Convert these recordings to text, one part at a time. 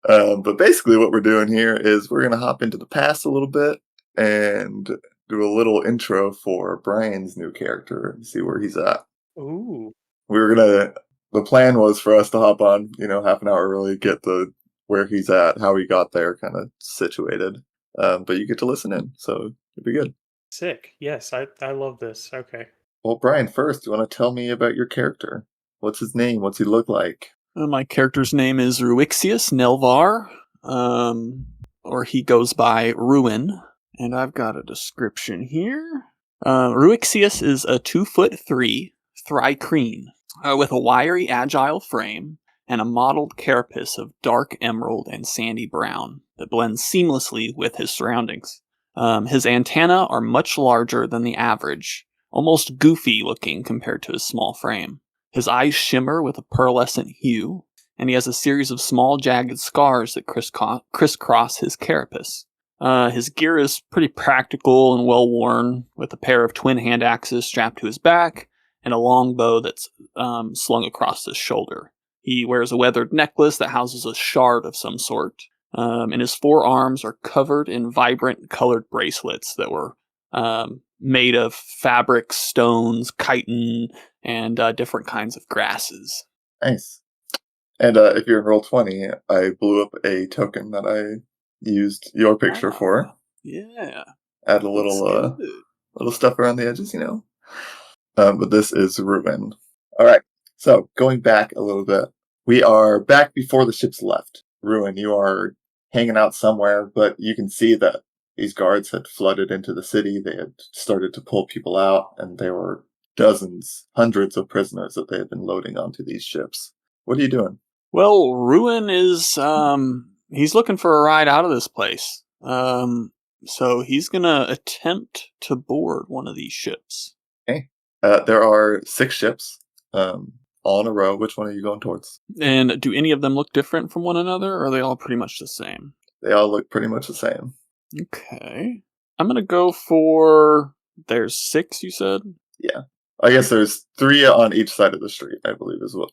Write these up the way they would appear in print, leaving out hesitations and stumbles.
But basically, what we're doing here is we're going to hop into the past a little bit and do a little intro for Brian's new character and see where he's at. Ooh. The plan was for us to hop on, half an hour early, get where he's at, how he got there, kind of situated. But you get to listen in, so it'd be good. Sick. Yes, I love this. Okay. Well, Brian, first, you want to tell me about your character? What's his name? What's he look like? My character's name is Ruixius Nelvar, or he goes by Ruin, and I've got a description here. Ruixius is a 2'3" Thri-Kreen, with a wiry, agile frame and a mottled carapace of dark emerald and sandy brown that blends seamlessly with his surroundings. His antennae are much larger than the average, almost goofy looking compared to his small frame. His eyes shimmer with a pearlescent hue, and he has a series of small jagged scars that crisscross his carapace. His gear is pretty practical and well worn, with a pair of twin hand axes strapped to his back and a long bow that's slung across his shoulder. He wears a weathered necklace that houses a shard of some sort, and his forearms are covered in vibrant colored bracelets that were made of fabric, stones, chitin, and different kinds of grasses. Nice. And if you're in Roll20, I blew up a token that I used your picture for. Yeah. Add a little stuff around the edges, But this is Ruin. All right. So going back a little bit, we are back before the ships left. Ruin, you are hanging out somewhere, but you can see that these guards had flooded into the city. They had started to pull people out, and there were dozens, hundreds of prisoners that they had been loading onto these ships. What are you doing? Well, Ruin is, he's looking for a ride out of this place. So he's gonna attempt to board one of these ships. Okay. There are 6 ships, all in a row. Which one are you going towards? And do any of them look different from one another, or are they all pretty much the same? They all look pretty much the same. Okay. I'm gonna go for... There's 6, you said? Yeah. I guess there's 3 on each side of the street, I believe is what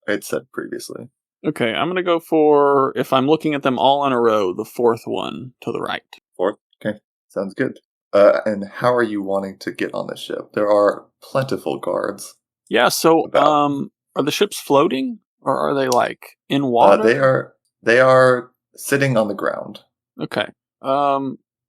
I had said previously. Okay, I'm gonna go for, if I'm looking at them all in a row, the 4th one to the right. 4th? Okay. Sounds good. And how are you wanting to get on the ship? There are plentiful guards. Yeah, so, are the ships floating? Or are they, in water? They are sitting on the ground. Okay.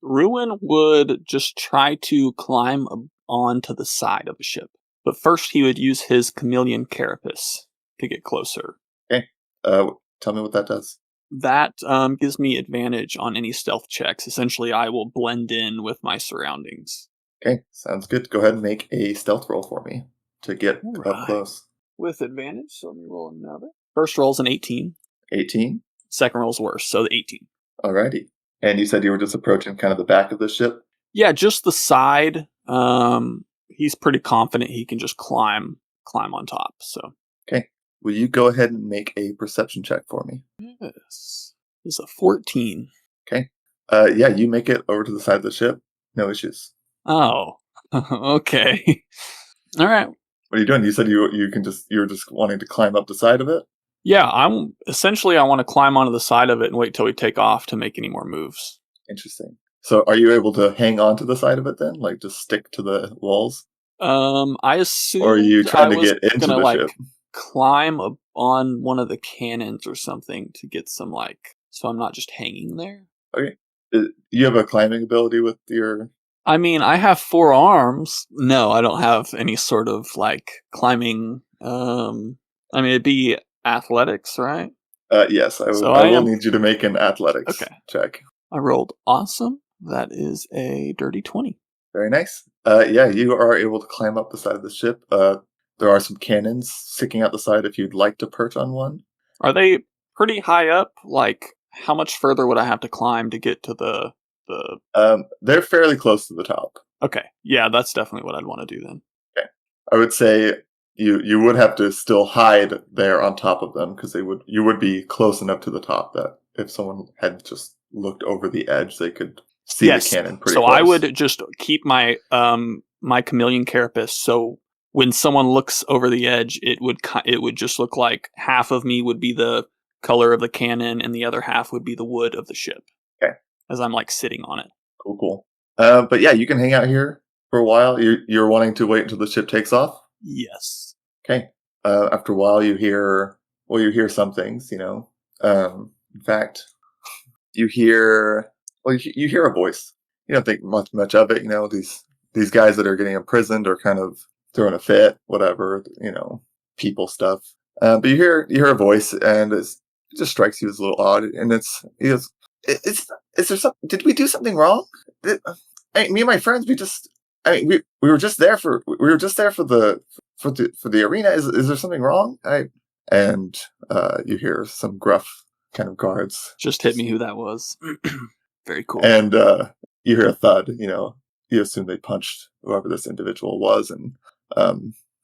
Ruin would just try to climb onto the side of a ship. But first he would use his chameleon carapace to get closer. Okay. Tell me what that does. That gives me advantage on any stealth checks. Essentially, I will blend in with my surroundings. Okay, sounds good. Go ahead and make a stealth roll for me to get up close. With advantage, so let me roll another. First roll's an 18. 18? Second roll's worse, so the 18. Alrighty. And you said you were just approaching kind of the back of the ship? Yeah, just the side. He's pretty confident he can just climb on top, so. Okay. Will you go ahead and make a perception check for me? Yes. It's a 14. Okay. Yeah, you make it over to the side of the ship. No issues. Oh. Okay. All right. What are you doing? You said you're just wanting to climb up the side of it? Yeah, I want to climb onto the side of it and wait till we take off to make any more moves. Interesting. So are you able to hang on to the side of it then? Like just stick to the walls? I assume. Or are you trying to get into the ship? Climb up on one of the cannons or something to get some so I'm not just hanging there. Okay. You have a climbing ability with your... I mean, I have 4 arms. No, I don't have any sort of climbing. I mean, it'd be athletics, right? Yes, I will need you to make an athletics check. I rolled awesome. That is a dirty 20. Very nice. Yeah, you are able to climb up the side of the ship. There are some cannons sticking out the side if you'd like to perch on one. Are they pretty high up? How much further would I have to climb to get to the... They're fairly close to the top. Okay. Yeah, that's definitely what I'd want to do then. Okay. I would say you would have to still hide there on top of them because you would be close enough to the top that if someone had just looked over the edge, they could see the cannon pretty close. So I would just keep my my chameleon carapace, so when someone looks over the edge, it would just look like half of me would be the color of the cannon, and the other half would be the wood of the ship. Okay. As I'm like sitting on it. Cool. But yeah, you can hang out here for a while. You're wanting to wait until the ship takes off? Yes. Okay. After a while, you hear some things, in fact, you hear a voice. You don't think much of it, these guys that are getting imprisoned are kind of throwing a fit, whatever, people stuff. But you hear a voice, and it just strikes you as a little odd, and is there something? Did we do something wrong? Me and my friends, we were just there for the arena. Is there something wrong? And you hear some gruff kind of guards. Just hit me who that was. Very cool. And you hear a thud. You assume they punched whoever this individual was, and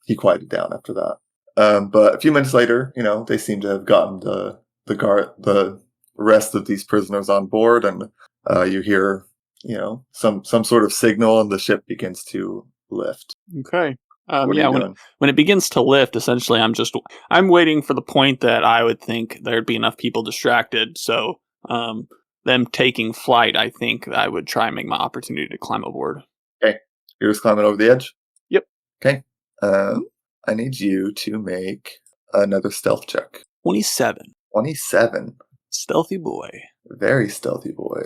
he quieted down after that. But a few minutes later, they seem to have gotten the rest of these prisoners on board, and you hear some sort of signal, and the ship begins to lift. Okay. What are you doing? When it begins to lift, essentially, I'm waiting for the point that I would think there'd be enough people distracted. So, them taking flight, I think I would try and make my opportunity to climb aboard. Okay, you're just climbing over the edge. Yep. Okay. I need you to make another stealth check. 27. 27. Stealthy boy. Very stealthy boy.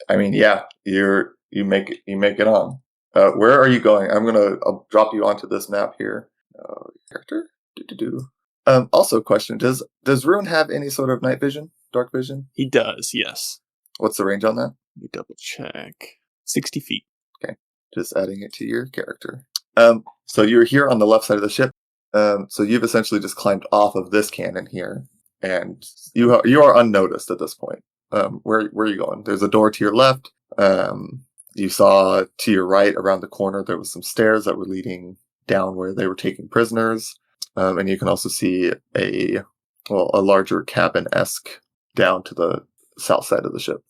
Yeah, you make it on. Where are you going? I'll drop you onto this map here. Character? Also, question: Does Ruin have any sort of night vision, dark vision? He does, yes. What's the range on that? Let me double check. 60 feet. Okay, just adding it to your character. So you're here on the left side of the ship. So you've essentially just climbed off of this cannon here, and you are unnoticed at this point. Where are you going? There's a door to your left. You saw to your right around the corner there was some stairs that were leading down where they were taking prisoners. And you can also see a larger cabin-esque down to the south side of the ship.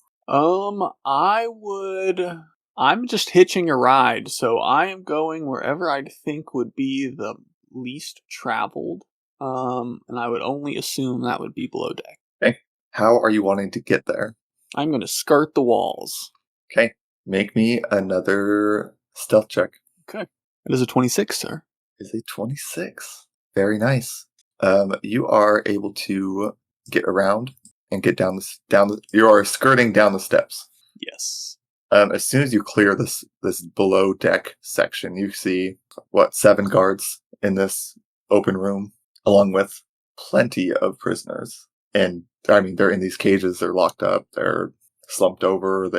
I'm just hitching a ride, so I am going wherever I think would be the least traveled. And I would only assume that would be below deck. Okay. How are you wanting to get there? I'm going to skirt the walls. Okay. Make me another stealth check. Okay. It is a 26, sir. Is a 26. Very nice. You are able to get around and get you are skirting down the steps. Yes. As soon as you clear this below deck section, you see 7 guards in this open room, along with plenty of prisoners. And they're in these cages. They're locked up. They're slumped over.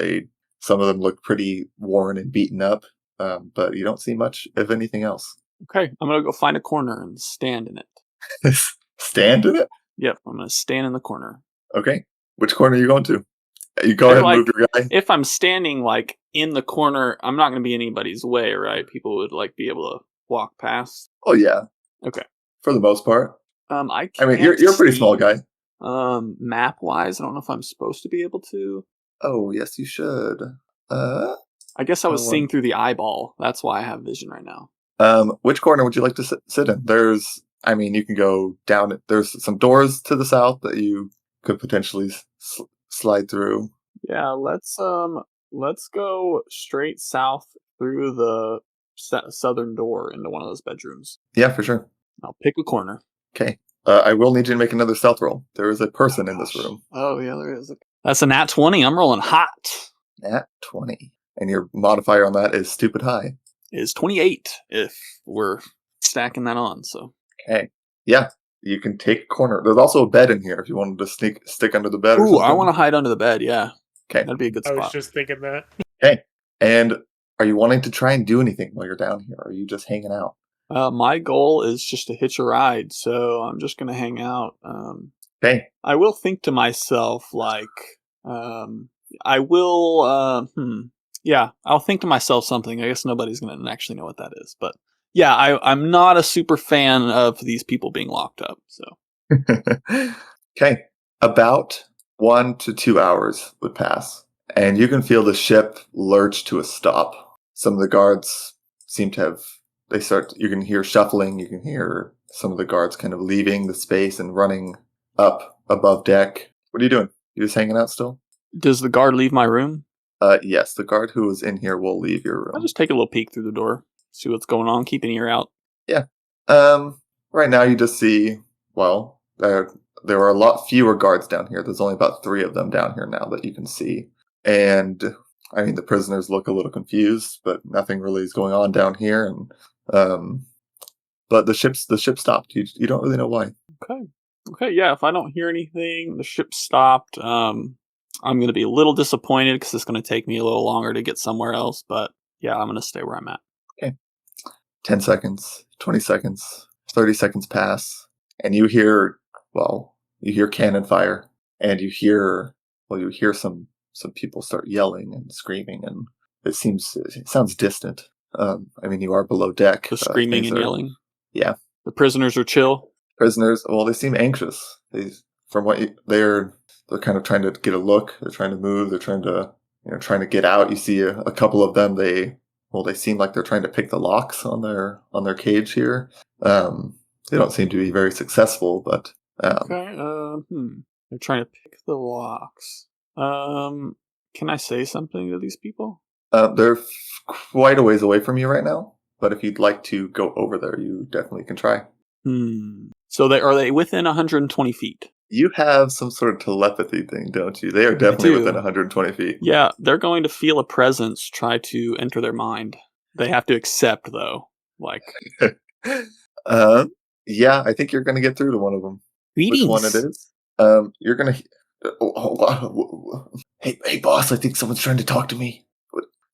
Some of them look pretty worn and beaten up. But you don't see much of anything else. Okay, I'm gonna go find a corner and stand in it. Stand in it? Yep, I'm gonna stand in the corner. Okay. Which corner are you going to? You go ahead and move your guy. If I'm standing in the corner, I'm not gonna be anybody's way, right? People would be able to walk past. Oh yeah. Okay. For the most part. You're a pretty small guy. Map wise, I don't know if I'm supposed to be able to. Oh yes, you should. I guess I was seeing through the eyeball. That's why I have vision right now. Which corner would you like to sit in? You can go down. There's some doors to the south that you could potentially slide through. Yeah, let's go straight south through the southern door into one of those bedrooms. Yeah, for sure. I'll pick a corner. Okay. I will need you to make another stealth roll. There is a person in this room. Oh yeah, there is. That's a nat 20. I'm rolling hot. Nat 20. And your modifier on that is stupid high. Is 28 if we're stacking that on, so. Okay. Yeah. You can take a corner. There's also a bed in here if you wanted to stick under the bed or something. something. I want to hide under the bed, yeah. Okay. That'd be a good spot. I was just thinking that. Okay. And are you wanting to try and do anything while you're down here? Or are you just hanging out? My goal is just to hitch a ride, so I'm just going to hang out. Okay. I will think to myself, I'll think to myself something. I guess nobody's going to actually know what that is. But yeah, I'm not a super fan of these people being locked up. So. Okay. About 1 to 2 hours would pass, and you can feel the ship lurch to a stop. Some of the guards seem to have... you can hear shuffling. You can hear some of the guards kind of leaving the space and running up above deck. What are you doing? You just hanging out still? Does the guard leave my room? Yes, the guard who was in here will leave your room. I'll just take a little peek through the door, see what's going on, keep an ear out. Yeah. Right now you just see, well, there are a lot fewer guards down here. There's only about 3 of them down here now that you can see. And, I mean, the prisoners look a little confused, but nothing really is going on down here. And, but the ship stopped. You don't really know why. Okay, yeah, if I don't hear anything, the ship stopped. I'm going to be a little disappointed because it's going to take me a little longer to get somewhere else, but yeah, I'm going to stay where I'm at. Okay. 10 seconds, 20 seconds, 30 seconds pass, and you hear cannon fire, and you hear some people start yelling and screaming, and it sounds distant. I mean, you are below deck. The screaming and yelling. Yeah. The prisoners are chill. Prisoners, well, they seem anxious. They're kind of trying to get a look. They're trying to move. They're trying to get out. You see a couple of them. They seem like they're trying to pick the locks on their cage here. They don't seem to be very successful, but okay. They're trying to pick the locks. Can I say something to these people? They're quite a ways away from you right now. But if you'd like to go over there, you definitely can try. So are they within 120 feet? You have some sort of telepathy thing, don't you? They are definitely within 120 feet. Yeah, they're going to feel a presence try to enter their mind. They have to accept, though. Like, yeah, I think you're going to get through to one of them. Greetings. Which one it is? You're going to. Hey, boss! I think someone's trying to talk to me.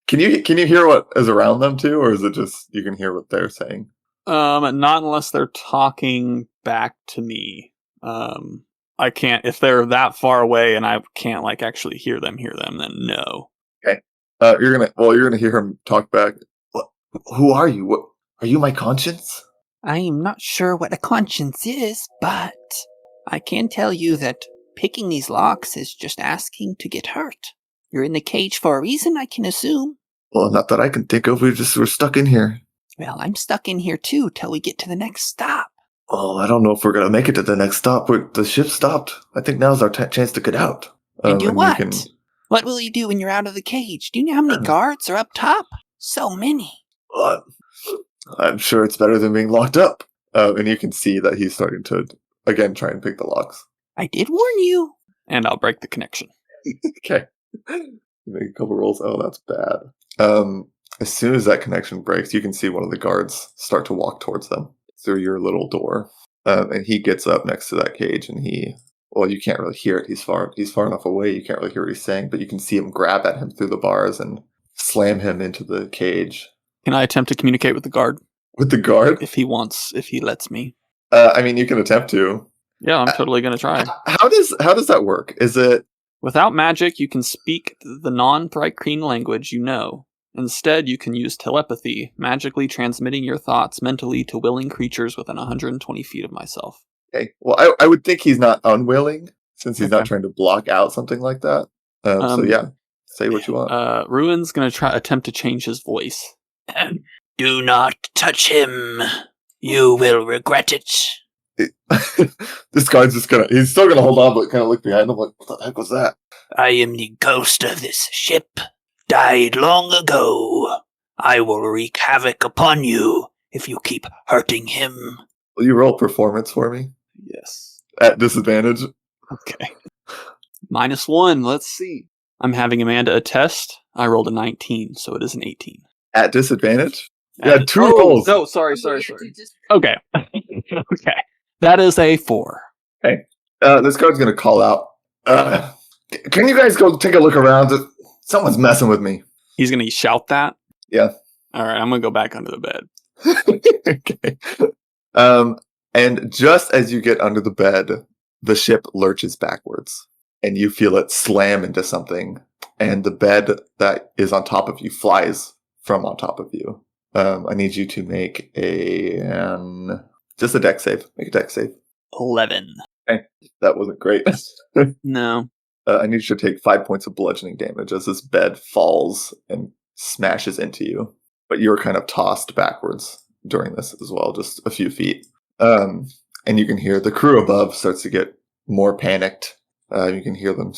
Can you hear what is around them too, or is it just you can hear what they're saying? Not unless they're talking back to me. I can't, if they're that far away and I can't actually hear them, then no. Okay. You're gonna hear him talk back. What? Who are you? What? Are you my conscience? I'm not sure what a conscience is, but I can tell you that picking these locks is just asking to get hurt. You're in the cage for a reason, I can assume. Well, not that I can think of. We're stuck in here. Well, I'm stuck in here too till we get to the next stop. Well, I don't know if we're gonna make it to the next stop. The ship stopped. I think now's our chance to get out. And do what? What will you do when you're out of the cage? Do you know how many guards are up top? So many. I'm sure it's better than being locked up. And you can see that he's starting to, again, try and pick the locks. I did warn you. And I'll break the connection. Okay. Make a couple rolls. Oh, that's bad. As soon as that connection breaks, you can see one of the guards start to walk towards them through your little door. And he gets up next to that cage, and you can't really hear it. He's far enough away, you can't really hear what he's saying, but you can see him grab at him through the bars and slam him into the cage. Can I attempt to communicate with the guard? With the guard? If he lets me. I mean, you can attempt to. Yeah, I'm totally going to try. How does that work? Is it... Without magic, you can speak the non-Thrycreen language you know. Instead, you can use telepathy, magically transmitting your thoughts mentally to willing creatures within 120 feet of myself. Okay. Well, I would think he's not unwilling, since he's not trying to block out something like that. So yeah, say what you want. Ruin's going to attempt to change his voice. Do not touch him. You will regret it. This guy's he's still gonna hold on, but kind of look behind him like, what the heck was that? I am the ghost of this ship. Died long ago. I will wreak havoc upon you if you keep hurting him. Will you roll performance for me? Yes. At disadvantage? Okay. -1, let's see. I'm having Amanda attest. I rolled a 19, so it is an 18. At disadvantage? Yeah, 2 rolls. No, sorry. Okay. Okay. That is a 4. Hey, this guard's gonna call out. Can you guys go take a look around? Someone's messing with me. He's gonna shout that? Yeah. Alright, I'm gonna go back under the bed. Okay. And just as you get under the bed, the ship lurches backwards, and you feel it slam into something, and the bed that is on top of you flies from on top of you. I need you to make just a dex save. Make a dex save. 11. Okay. That wasn't great. No. I need you to take 5 points of bludgeoning damage as this bed falls and smashes into you. But you're kind of tossed backwards during this as well, just a few feet. And you can hear the crew above starts to get more panicked. You can hear them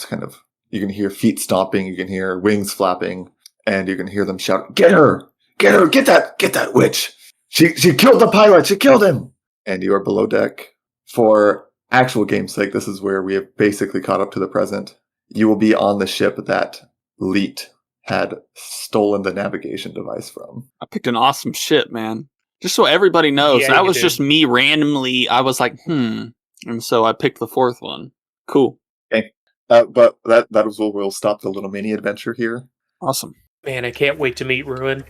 you can hear feet stomping, you can hear wings flapping, and you can hear them shout, "Get her! Get her! Get that witch! She killed the pilot! She killed him!" And you are below deck. For actual game's sake, this is where we have basically caught up to the present. You will be on the ship that Leet had stolen the navigation device from. I picked an awesome ship, man. Just so everybody knows, Yeah, that you was did. just me randomly. I was like, and so I picked the fourth one. Cool. But that is where we'll stop the little mini adventure here. Awesome. Man, I can't wait to meet Ruin.